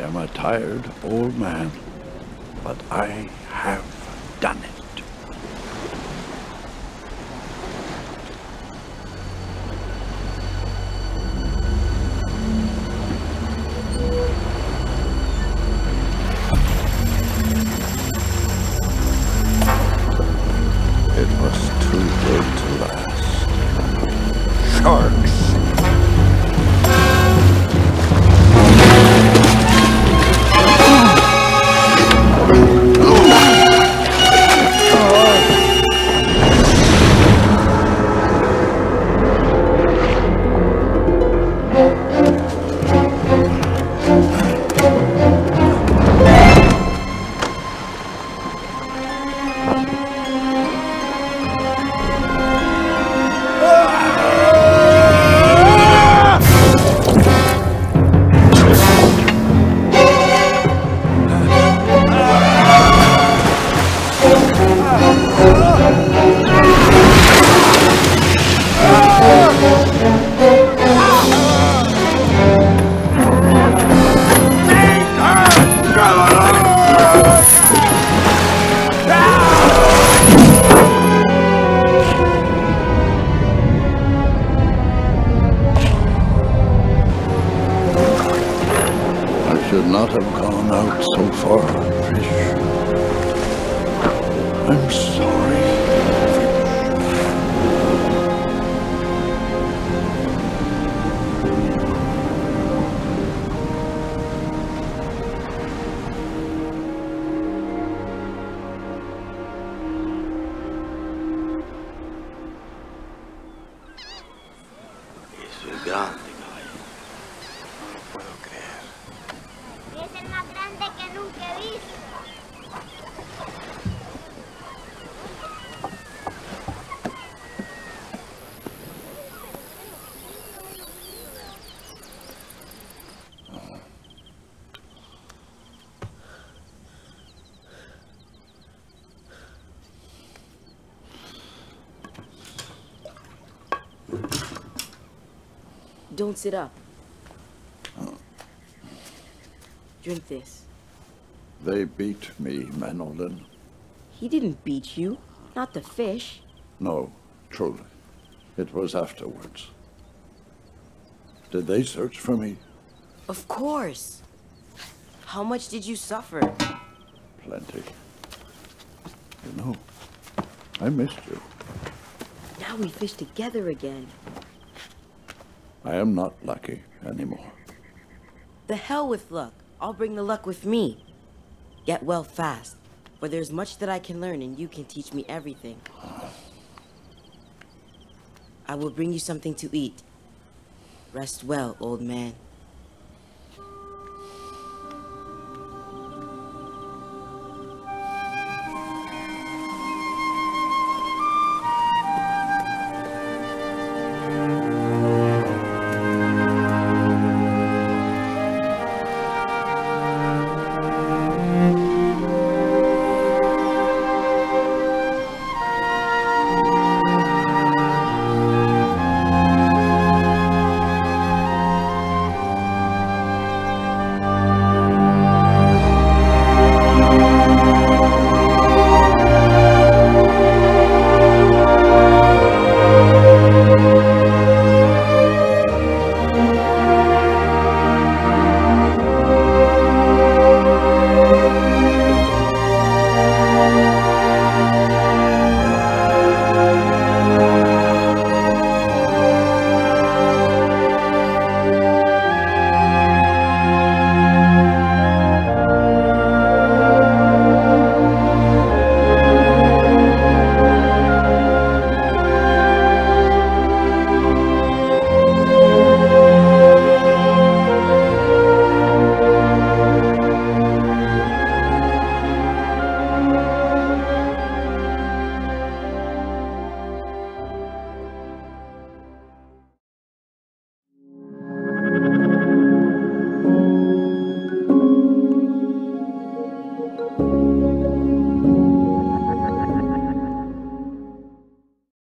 am a tired old man, but I have done it. It was too good to last. Sharks! Not have gone out so far, fish. I'm sorry. Eso es grande, caballero. No lo puedo creer. Es el más grande que nunca he visto. Don't sit up. Drink this. They beat me, Manolin. He didn't beat you, not the fish. No, truly. It was afterwards. Did they search for me? Of course. How much did you suffer? Plenty. You know, I missed you. Now we fish together again. I am not lucky anymore. The hell with luck. I'll bring the luck with me. Get well fast, for there's much that I can learn and you can teach me everything. I will bring you something to eat. Rest well, old man.